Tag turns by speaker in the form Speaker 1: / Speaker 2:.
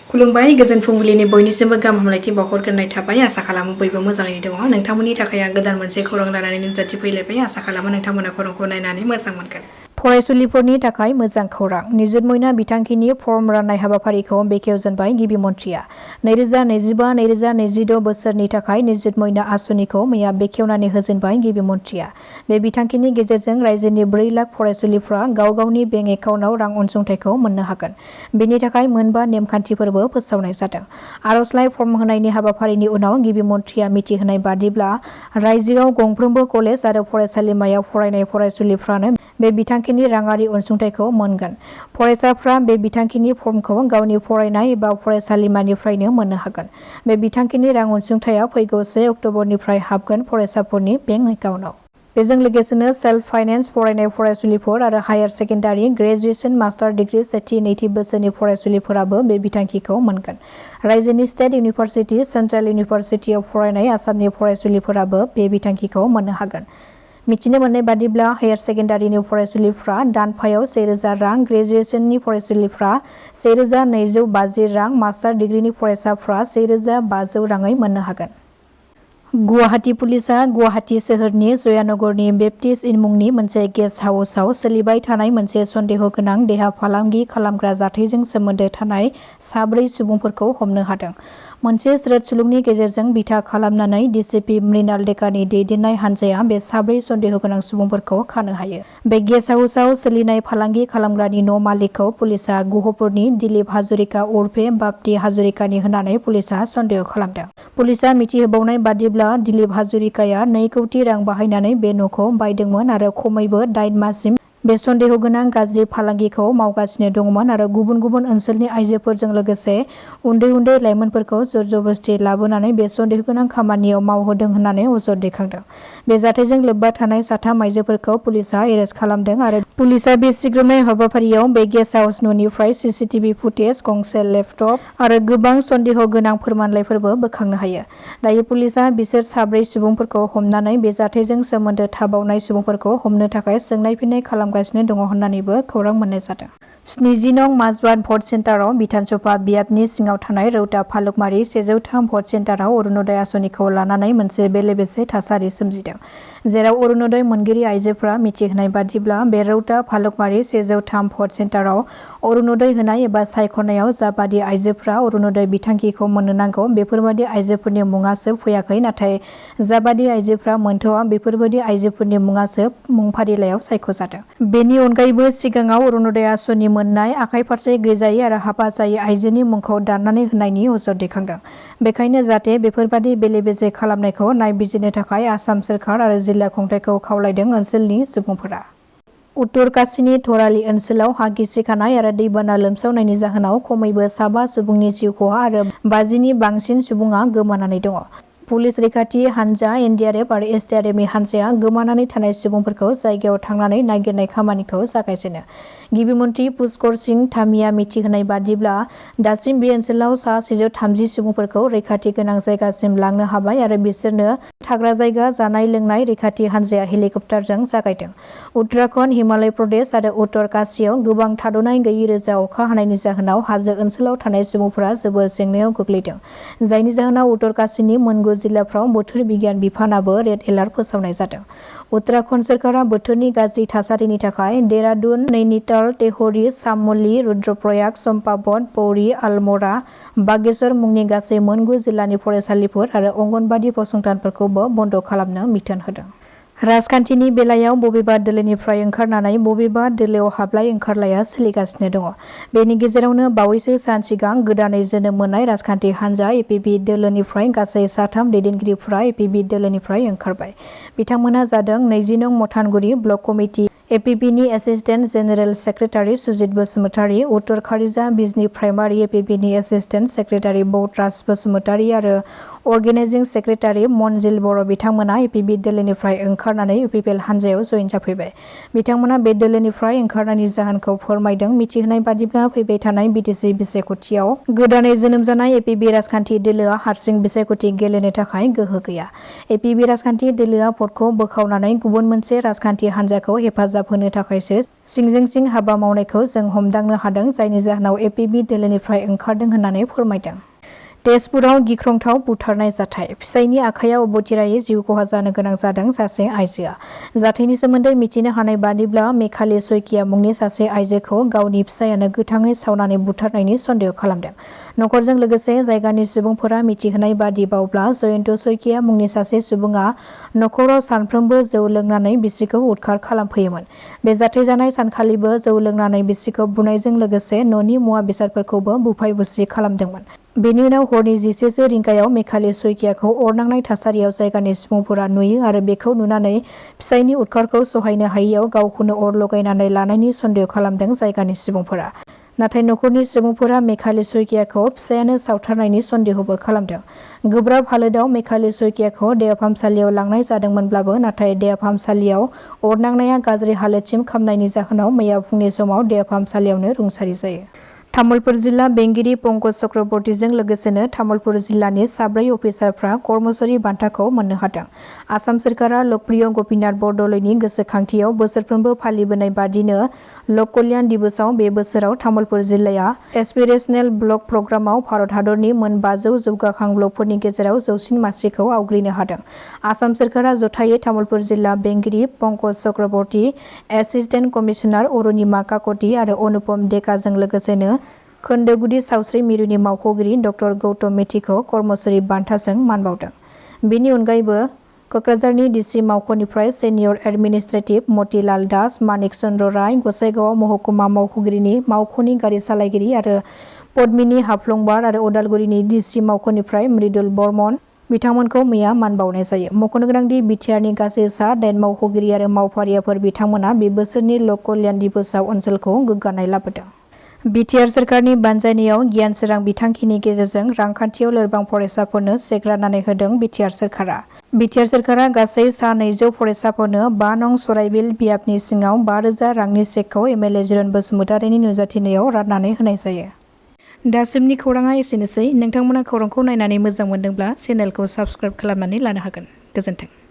Speaker 1: खुलुमबाय गोजोन फुंबिलिनि बयनिसिमबो गाहाम हामलायथि बावहरग्रोनाय थाबाय। आसा खालामो बयबो मोजाङैनो दङ। नोंथांमोननि थाखाय आं गोदान मोनसे खौरां लानानै नुजाथिफैलायबाय। आसा खालामो नोंथांमोना खौरांखौ नायनानै मोजां मोनगोन। फरायसुलिफोरनि थाखाय मोजां खौरां। निजुत मयना बिथांखिनि फर्म राननाय हाबाफारिखौ बेखेवजेनबाय गिबि मन्थ्रिया। 2025-2026 बोसोरनि थाखाय निजुत मयना आसनिखौ मैया बेखेवनानै होजेनबाय गिबि मन्थ्रिया। बे बिथांखिनि गेजेरजों रायजोनि 4 लाख फरायसुलिफ्रा गाव गावनि बेंक एकाउन्टआव रां अनसुंथाइखौ मोननो हागोन। बेनि थाखाय मोनबा नेमखान्थिफोरबो फोसावनाय जादों। आर'जलाइ फर्म होनायनि हाबाफारिनि उनाव गिबि मन्थ्रिया मिथिहोनाय बादिब्ला रायजोआव गंफ्रोमबो कलेज आरो फरायसालिमायाव फरायनाय फरायसुलिफ्रानो बे बिथांखिनि राङारि अनसुंथाइखौ मोनगोन। फरायसाफ्रा बे बिथांखिनि फर्मखौ गावनि फरायनाय एबा फरायसालिमानिफ्रायनो मोननो हागोन। बे बिथांखिनि रां अनसुंथाइया फैगौ 1 अक्ट'बरनिफ्राय हाबगोन फरायसाफोरनि बेंक एकाउन्टआव। बेजों लोगोसेनो सेल्फ फाइनेन्स फरायनाय फरायसुलिफोर आरो higher secondary, graduation, master degree सेथि नैथि बोसोरनि फरायसुलिफोराबो बे बिथांखिखौ मोनगोन। रायजोनि स्टेट इउनिभार्सिटि, सेन्ट्रेल इउनिभार्सिटियाव फरायनाय आसामनि फरायसुलिफोराबो बे बिथांखिखौ मोननो हागोन। मिथिनो मोननाय बादिब्ला हायार सेकेन्डारिनि फरायसुलिफ्रा दानफायाव 1000 रां, ग्रेजुएसननि फरायसुलिफ्रा 1250 रां, मास्टार डिग्रीनि फरायसाफ्रा 1500 राङै मोननो हागोन। गुवाहाटी पुलिसआ गुवाहाटी सोहोरनि जयानगरनि बेप्टिस्ट इन मुंनि मोनसे गेस्ट हाउसआव सोलिबाय थानाय मोनसे सन्देह गोनां देहा फालांगि खालामग्रा जाथायजों सोमोन्दो थानाय 4 सुबुंफोरखौ हमनो हादों। मोनसे स्रोद सुलुंनि गेजेरजों बिथा खालामनानै डिसिपि मृणाल डेकानि दैदेननाय हान्जाया बे 4 सन्देह गोनां सुबुंफोरखौ खानो हायो। बे गेस्ट हाउसआव सोलिनाय फालांगि खालामग्रानि न' मालिकखौ पुलिसआ गुहपुरनि दिलीप हाजरिका उर्फे बाप्ति हाजरिकानि होननानै पुलिसआ सन्देह खालामदों। पुलिसआ मिथिहोबावनाय बादिब्ला दिलीप हाजरिकाया 2 कौटि रां बाहायनानै बे न'खौ बायदोंमोन आरो खमैबो 8 माससिम बे सन्देह गोनां गाज्रि फालांगिखौ मावगासिनो दंमोन आरो गुबुन गुबुन ओनसोलनि आइजोफोरजों लोगोसे उन्दै उन्दै लाइमोनफोरखौ जरजबस्ति लाबोनानै बे सन्देह गोनां खामानियाव मावहोदों होननानै अजद दैखांदों। बे जाथायजों लोब्बा थानाय 3 आइजोफोरखौ पुलिसआ एरेस्ट खालामदों आरो पुलिसआ बे सिग्रोमनाय हाबाफारियाव बे गेस्ट हाउस न'निफ्राय CCTV फुटेज, गंसे लेपटप आरो गोबां सन्देह गोनां फोरमानलाइफोरबो बोखांनो हायो। दायो पुलिसआ बिसोर 4 सुबुंफोरखौ हमनानै बे जाथायजों सोमोन्दो थाबावनाय सुबुंफोरखौ हमनो थाखाय सोंनाय फिननाय खालामगासिनो दङ होननानैबो खौरां मोननाय जादों। 70 नं माजबाद भट सेन्टाराव बिधानसभा बियाबनि सिङाव थानाय रौता फालुकमारि 103 भट सेन्टाराव अरुणोदय आसनिखौ लानानै मोनसे बेले-बेजे थासारि सोमजिदों। जेराव अरुणोदय मोनगिरि आइजोफोरा मिथिहोनाय बादिब्ला बे रौता फालुकमारि 103 भट सेन्टाराव अरुणोदय होनाय एबा सायख'नायाव जाबादि आइजोफोरा अरुणोदय बिथांखिखौ मोननो नांगौ बेफोरबादि आइजोफोरनि मुङासो फैयाखै, नाथाय जाबादि आइजोफोरा मोनथ'वा बेफोरबादि आइजोफोरनि मुङासो मुं फारिलाइयाव सायख'जादों। बेनि अनगायैबो सिगाङाव अरुणोदय आसनि मोननाय, आखाइ फारसे गैजायै आरो हाबा जायै आइजोनि मुंखौ दाननानै होनायनि अजद दैखांदों। बेखायनो जाहाथे बेफोरबादि बेले-बेजे खालामनायखौ नायबिजिरनो थाखाय आसाम सोरखार आरो जिल्ला खुंथायखौ खावलायदों ओनसोलनि सुबुंफोरा। उत्तर काशीनि धराली ओनसोलाव हा गिसिखानाय आरो दैबाना लोमसावनायनि जाहोनाव खमैबो 7 सुबुंनि जिउ खहा आरो 50नि बांसिन सुबुङा गोमानानै दङ। पुलिस रैखाथि हान्जा, NDRF आरो SDRFनि हान्जाया गोमानानै थानाय सुबुंफोरखौ जायगायाव थांनानै नागिरनाय खामानिखौ जागायजेनो। गिबि मन्थ्रि पुष्कर सिंह धामीया मिथिहोनाय बादिब्ला दासिम बे ओनसोलाव सा 130 सुबुंफोरखौ रैखाथि गोनां जायगासिम लांनो हाबाय आरो बिसोरनो थाग्रा जायगा, जानाय लोंनाय रैखाथि हान्जाया हेलिकप्टारजों जागायदों। उत्तराखन्ड, हिमाचल प्रदेश आरो उत्तर काशीयाव गोबां थाद'नाय गैयै रोजा अखा हानायनि जाहोनाव हाजो ओनसोलाव थानाय सुबुंफोरा जोबोर जेंनायाव गोग्लैदों। जायनि जाहोनाव उत्तर काशीनि मोनगु जिल्लाफ्राव बोथोर बिगियान बिफानाबो रेड एलार्ट फोसावनाय जादों। उत्तराखन्ड सोरखारा बोथोरनि गाज्रि थासारिनि थाखाय देहरादून, नैनीताल, टेहरी, शामली, रुद्रप्रयाग, चम्पावत, पौड़ी, अल्मोड़ा, बागेश्वर मुंनि गासै मोनगु जिल्लानि फरायसालिफोर आरो अंगनबादि फसंथानफोरखौबो बन्द' खालामनो बिथोन होदों। राजखान्थिनि बेलायाव बबेबा दोलोनिफ्राय ओंखारनानै बबेबा दोलोआव हाबलाय ओंखारलाया सोलिगासिनो दङ। बेनि गेजेरावनो बावैसो सान सिगां गोदानै जोनोम मोननाय राजखान्थि हान्जा APP दोलोनिफ्राय गासै 3 दैदेनगिरिफोरा APP दोलोनिफ्राय ओंखारबाय। बिथांमोना जादों 20 नं मथानगुरि ब्लक कमिटि APPनि assistant general secretary Sujit Basumatary, उत्तर खारिजा बिजनी प्राइमारि APPनि एसिस्टेन्ट सेक्रेटारि बौद्राज बसुमतारी आरो अर्गेनाइजिं सेक्रेटारि मनजिल बर' बिथांमोना APP दोलोनिफ्राय ओंखारनानै UPPL हान्जायाव जयेन जाफैबाय। बिथांमोना बे दोलोनिफ्राय ओंखारनायनि जाहोनखौ फोरमायदों। मिथिहोनाय बादिब्ला फैबाय थानाय BTC बिसायख'थियाव गोदानै जोनोम जानाय APP राजखान्थि दोलोआ हारसिं बिसायख'थि गेलेनो थाखाय गोहो गैया। APP राजखान्थि दोलोआ भटखौ बोखावनानै गुबुन मोनसे राजखान्थि हान्जाखौ हेफाजाब हेफाजाब होनो थाखायसो सिंजों सिं हाबा मावनायखौ जों हमदांनो हादों, जायनि जाहोनाव एपिबि दोलोनिफ्राय ओंखारदों होननानै फोरमायदों। तेजपुराव गिख्रंथाव बुथारनाय जाथाय। फिसायनि आखायाव अबथिरायै जिउ खहा जानो गोनां जादों सासे आइजोआ। जाथायनि सोमोन्दै मिथिनो हानाय बादिब्ला मेघाली शइकिया मुंनि सासे आइजोखौ गावनि फिसायानो गोथाङै सावनानै बुथारनायनि सन्देह खालामदों। नखरजों लोगोसे जायगानि सुबुंफोरा मिथिहोनाय बादिबावब्ला जयन्त शइकिया मुंनि सासे सुबुङा नखराव सानफ्रोमबो जौ लोंनानै बिसिखौ उदखार खालामफैयोमोन। बे जाथाय जानाय सानखालिबो जौ लोंनानै बिसिखौ बुनायजों लोगोसे न'नि मुवा बेसादफोरखौबो बुफाय बुसि खालामदोंमोन। बेनि उनाव हरनि 11 रिंगायाव मेघाली शइकियाखौ अरनांनाय थासारियाव जायगानि सुबुंफोरा नुयो आरो बेखौ नुनानै फिसायनि उदखारखौ सहायनो हायैयाव गावखौनो अर लगायनानै लानायनि सन्देह खालामदों जायगानि सुबुंफोरा। नाथाय नखरनि सुबुंफोरा मेघाली शइकियाखौ फिसायानो सावथारनायनि सन्देहबो खालामदों। गोब्राब हालोदाव मेघाली शइकियाखौ देहा फाहामसालियाव लांनाय जादोंमोनब्लाबो नाथाय देहा फाहामसालियाव अरनांनाया गाज्रि हालोदसिम खामनायनि जाहोनाव मैया फुंनि समाव देहा फाहामसालियावनो रुंसारि जायो। तामुलपुर जिल्ला बेंगिरि पंकज चक्रवर्तीजों लोगोसेनो तामुलपुर जिल्लानि 4 अफिसारफ्रा कर्मचारी बान्थाखौ मोननो हादों। आसाम सोरखारा लकप्रिय गपिनाथ बरदলৈनि गोसोखांथियाव बोसोरफ्रोमबो फालिबोनाय बादिनो लक कल्याण दिवसआव बे बोसोराव तामुलपुर जिल्लाया एसपिरेशनेल ब्लक प्रग्रामाव भारत हादरनि मोन 500 जौगाखां ब्लकफोरनि गेजेराव 100सिन मासिखौ आवग्रिनो हादों। आसाम सोरखारा जथायै तामुलपुर जिल्ला बेंगिरि पंकज चक्रवर्ती, एसिस्टेन्ट कमिसनार अरुणिमा काकति आरो अनुपम डेकाजों लोगोसेनो खोन्दो गुदि सावस्रि मिरुनि मावख'गिरि डक्टर गौतम मेथिखौ कर्मचारी बान्थाजों मान बावदों। बेनि अनगायैबो कक्राझारनि डिसि मावख'निफ्राय सेनियर एडमिनिस्ट्रेटिभ मतिलाल दास, मानिक चन्द्र राय, गसाइगाव महकुमा मावख'गिरिनि मावख'नि गारि सालायगिरि आरो पद्मिनी हाफ्लंबार आरो उदालगुरिनि डिसि मावख'निफ्राय मृदुल बर्मन बिथांमोनखौ मैया मान बावनाय जायो। मख'नो गोनांदि बिटिआरनि गासै सा 8 मावख'गिरि आरो मावफारियाफोर बिथांमोना बे बोसोरनि लक कल्याण दिवसआव ओनसोलखौ गोग्गानाय लाबोदों। बिटिआर सोरखारनि बानजायनायाव गियान सोरां बिथांखिनि गेजेरजों रांखान्थियाव लोरबां फरायसाफोरनो चेक राननानै होदों बिटिआर सोरखारा। बिटिआर सोरखारा गासै सा 200 फरायसाफोरनो 5 नं सराइबिल बियाबनि सिङाव 5,000 रांनि चेकखौ एमएलए जिरन बसुमतारिनि नुजाथिनायाव राननानै होनाय जायो। दासिमनि खौराङा एसेनोसै। नोंथांमोना खौरांखौ नायनानै मोजां मोनदोंब्ला चेनेलखौ साबस्क्राइब खालामनानै लानो हागोन। गोजोन्थों।